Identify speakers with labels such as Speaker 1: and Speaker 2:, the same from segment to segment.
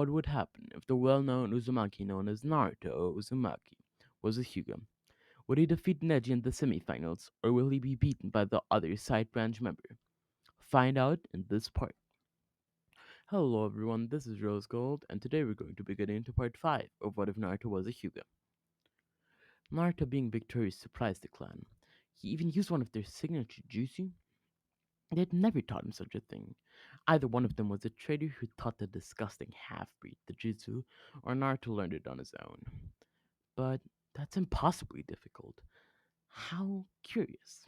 Speaker 1: What would happen if the well-known Uzumaki known as Naruto Uzumaki was a Hyuga? Would he defeat Neji in the semifinals, or will he be beaten by the other side branch member? Find out in this part. Hello everyone, this is Rose Gold, and today we're going to be getting into part 5 of What If Naruto Was a Hyuga. Naruto being victorious surprised the clan. He even used one of their signature jutsu. They had never taught him such a thing. Either one of them was a traitor who taught the disgusting half-breed the jutsu, or Naruto learned it on his own. But that's impossibly difficult. How curious.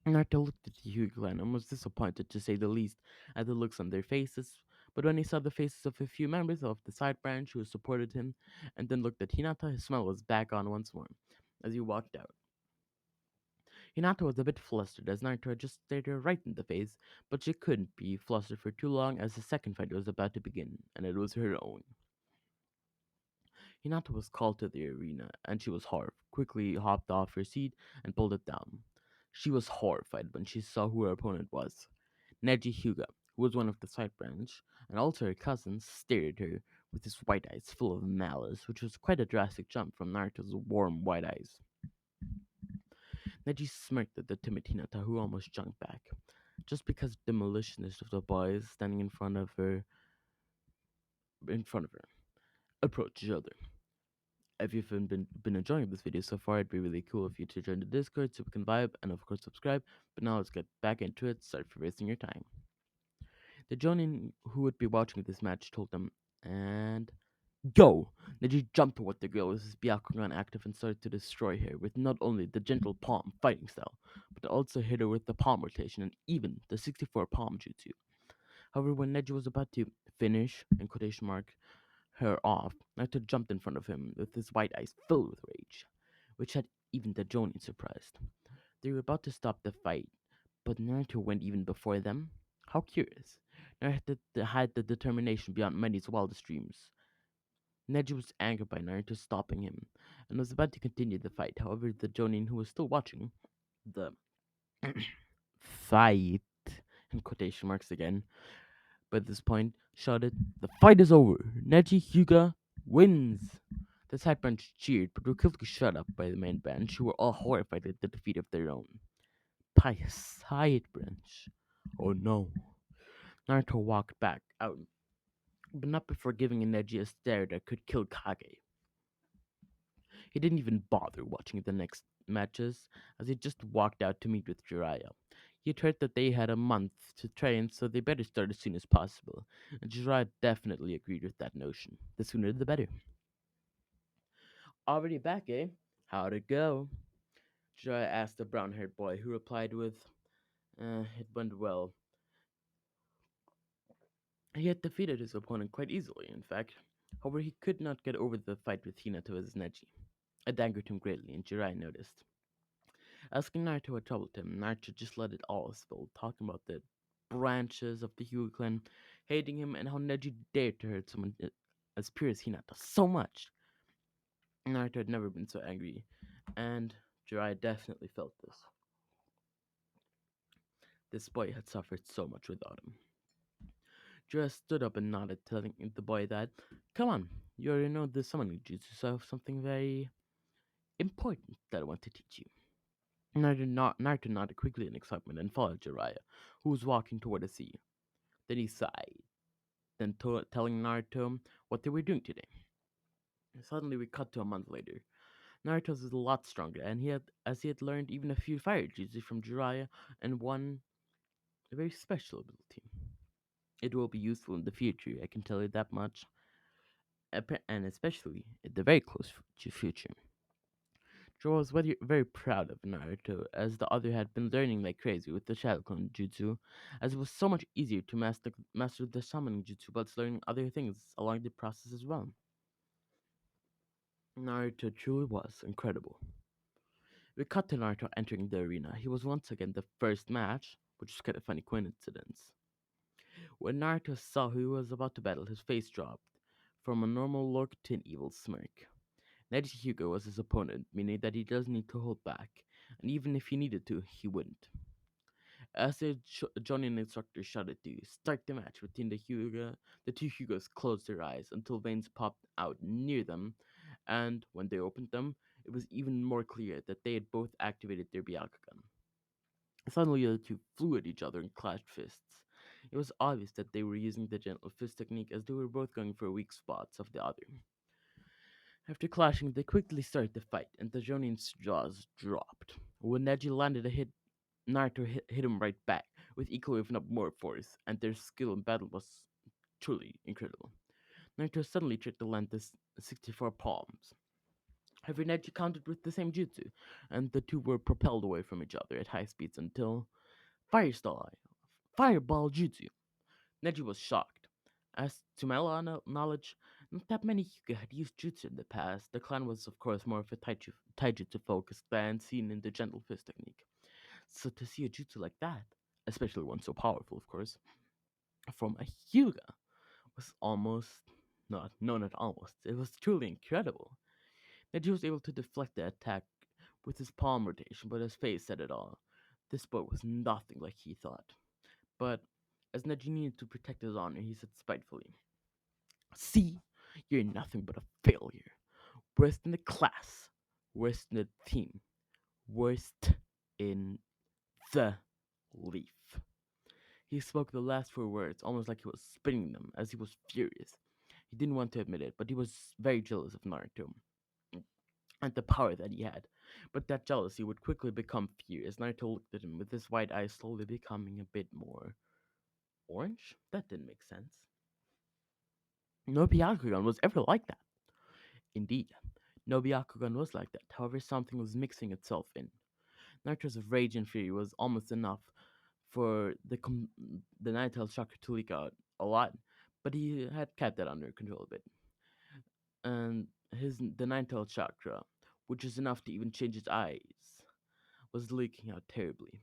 Speaker 1: Naruto looked at the Hyuga clan and was disappointed, to say the least, at the looks on their faces. But when he saw the faces of a few members of the side branch who supported him, and then looked at Hinata, his smile was back on once more, as he walked out. Hinata was a bit flustered as Naruto had just stared her right in the face, but she couldn't be flustered for too long as the second fight was about to begin, and it was her own. Hinata was called to the arena, and she was quickly hopped off her seat and pulled it down. She was horrified when she saw who her opponent was. Neji Hyuga, who was one of the side branch, and also her cousin, stared at her with his white eyes full of malice, which was quite a drastic jump from Naruto's warm white eyes. Neji smirked at the timid Hinata, who almost jumped back, just because the maliciousness of the boys standing in front of her, approached each other. If you've been enjoying this video so far, it'd be really cool if you to join the Discord so we can vibe and of course subscribe. But now let's get back into it. Sorry for wasting your time. The Jonin who would be watching this match told them, and go! Neji jumped toward the girl with his Byakugan active and started to destroy her with not only the gentle palm fighting style, but also hit her with the palm rotation and even the 64 palm jutsu. However, when Neji was about to finish, in quotation mark, her off, Naruto jumped in front of him with his white eyes filled with rage, which had even the Jonin surprised. They were about to stop the fight, but Naruto went even before them. How curious. Naruto had the determination beyond many's wildest dreams. Neji was angered by Naruto stopping him, and was about to continue the fight. However, the Jonin, who was still watching the fight, in quotation marks again, by this point, shouted, "The fight is over! Neji Hyuga wins!" The side branch cheered, but were quickly shut up by the main branch, who were all horrified at the defeat of their own. Pious side branch. Oh no. Naruto walked back out, but not before giving Neji a stare that could kill Kage. He didn't even bother watching the next matches, as he just walked out to meet with Jiraiya. He had heard that they had a month to train, so they better start as soon as possible, and Jiraiya definitely agreed with that notion. The sooner the better. Already back, eh? How'd it go? Jiraiya asked the brown-haired boy, who replied with, it went well. He had defeated his opponent quite easily, in fact. However, he could not get over the fight with Hinata as Neji. It angered him greatly, and Jiraiya noticed. Asking Naruto what troubled him, Naruto just let it all spill, talking about the branches of the Hyuga clan, hating him, and how Neji dared to hurt someone as pure as Hinata so much. Naruto had never been so angry, and Jiraiya definitely felt this. This boy had suffered so much without him. Jiraiya stood up and nodded, telling the boy that, "Come on, you already know the summoning jutsu, so I have something very important that I want to teach you." Naruto nodded quickly in excitement and followed Jiraiya, who was walking toward the sea. Then he sighed, then telling Naruto what they were doing today. Suddenly, we cut to a month later. Naruto was a lot stronger, and he had learned even a few fire jutsu from Jiraiya, and one a very special ability. It will be useful in the future, I can tell you that much, and especially in the very close future. Joe was very proud of Naruto, as the other had been learning like crazy with the Shadow Clone Jutsu, as it was so much easier to master the summoning jutsu whilst learning other things along the process as well. Naruto truly was incredible. We cut to Naruto entering the arena. He was once again the first match, which is kind of funny coincidence. When Naruto saw who he was about to battle, his face dropped from a normal look to an evil smirk. Neji Hyuga was his opponent, meaning that he doesn't need to hold back, and even if he needed to, he wouldn't. As the Jonin instructor shouted to start the match between the two Hyugas closed their eyes until veins popped out near them, and when they opened them, it was even more clear that they had both activated their Byakugan. Suddenly, the two flew at each other and clashed fists. It was obvious that they were using the gentle fist technique as they were both going for weak spots of the other. After clashing, they quickly started the fight, and the Jonin's jaws dropped. When Neji landed a hit, Naruto hit him right back, with equal if not more force, and their skill in battle was truly incredible. Naruto suddenly tried to land this 64 palms. However, Neji countered with the same jutsu, and the two were propelled away from each other at high speeds until Firestyle, Fireball Jutsu. Neji was shocked. As to my knowledge, not that many Hyuga had used jutsu in the past. The clan was, of course, more of a taijutsu focused clan seen in the gentle fist technique. So to see a jutsu like that, especially one so powerful, of course, from a Hyuga was almost not no not almost. It was truly incredible. Neji was able to deflect the attack with his palm rotation, but his face said it all. This boy was nothing like he thought. But as Neji needed to protect his honor, he said spitefully, "See, you're nothing but a failure. Worst in the class, worst in the team, worst in the leaf." He spoke the last four words almost like he was spitting them, as he was furious. He didn't want to admit it, but he was very jealous of Naruto and the power that he had. But that jealousy would quickly become fear as Naruto looked at him with his white eyes slowly becoming a bit more orange. That didn't make sense. No Byakugan was ever like that. Indeed, no Byakugan was like that. However, something was mixing itself in. Naruto's rage and fury was almost enough for the Nine-Tailed chakra to leak out a lot, but he had kept that under control a bit. And the Nine-Tailed chakra, which is enough to even change his eyes, was leaking out terribly.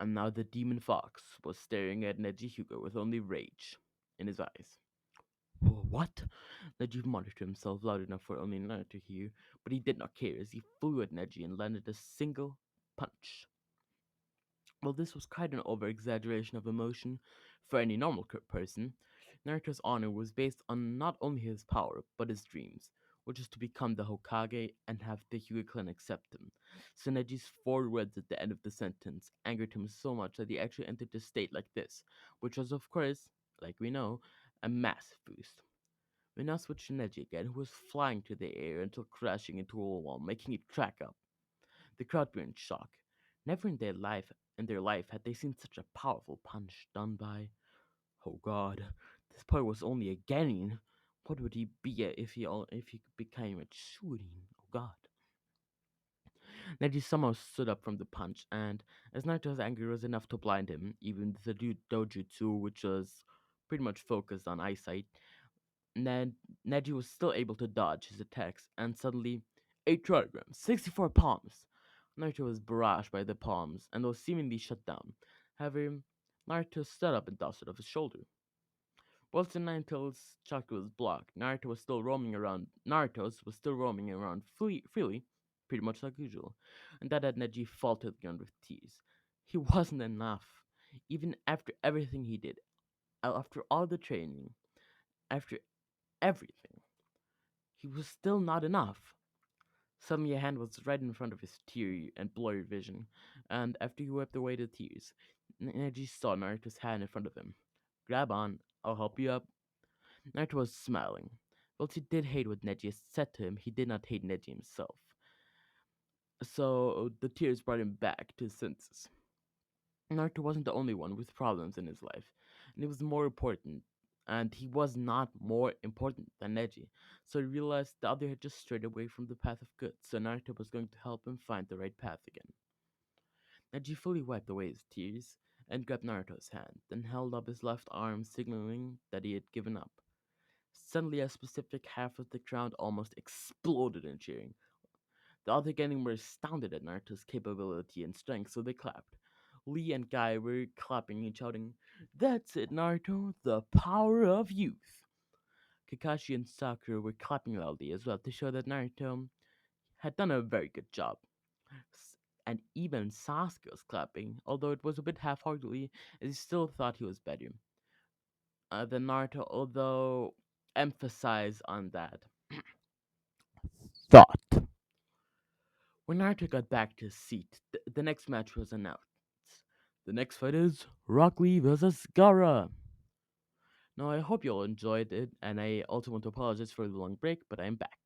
Speaker 1: And now the demon fox was staring at Neji Hyuga with only rage in his eyes. What? Neji muttered to himself loud enough for only Naruto to hear, but he did not care as he flew at Neji and landed a single punch. Well, this was quite an over exaggeration of emotion for any normal person. Naruto's honor was based on not only his power, but his dreams, which is to become the Hokage and have the Hyuga clan accept him. So Neji's four words at the end of the sentence angered him so much that he actually entered a state like this, which was, of course, like we know, a massive boost. We now switch to Neji again, who was flying through the air until crashing into a wall, making it crack up. The crowd were in shock. Never in their life had they seen such a powerful punch done by. Oh God, this boy was only a Genin. What would he be if he became a Churin? Oh God. Neji somehow stood up from the punch, and as Naruto's anger was enough to blind him, even with the dojutsu, which was pretty much focused on eyesight, Ned Neji was still able to dodge his attacks, and suddenly, 8 kilograms, 64 palms. Naruto was barraged by the palms and was seemingly shut down. However, Naruto stood up and dusted off his shoulder. Whilst the Nine-Tails chakra was blocked, Naruto's was still roaming around freely, pretty much like usual, and that had Neji fall to the ground with tears. He wasn't enough. Even after everything he did, after all the training, after everything, he was still not enough. Suddenly, a hand was right in front of his teary and blurry vision, and after he wiped away the tears, Neji saw Naruto's hand in front of him. "Grab on, I'll help you up." Naruto was smiling. While he did hate what Neji had said to him, he did not hate Neji himself. So the tears brought him back to his senses. Naruto wasn't the only one with problems in his life, and it was more important. And he was not more important than Neji, so he realized the other had just strayed away from the path of good, so Naruto was going to help him find the right path again. Neji fully wiped away his tears and grabbed Naruto's hand, then held up his left arm, signaling that he had given up. Suddenly, a specific half of the crowd almost exploded in cheering. The other Genin were astounded at Naruto's capability and strength, so they clapped. Lee and Guy were clapping and shouting, "That's it, Naruto, the power of youth." Kakashi and Sakura were clapping loudly as well to show that Naruto had done a very good job. And even Sasuke was clapping, although it was a bit half-heartedly, as he still thought he was better than Naruto, although emphasize on that thought. When Naruto got back to his seat, the next match was announced. The next fight is Rock Lee versus Gara. Now, I hope you all enjoyed it, and I also want to apologize for the long break, but I'm back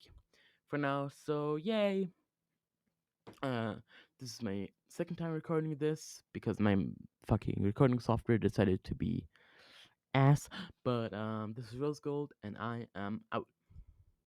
Speaker 1: for now, so yay! Uh, this is my second time recording this because my fucking recording software decided to be ass. But this is Rose Gold, and I am out.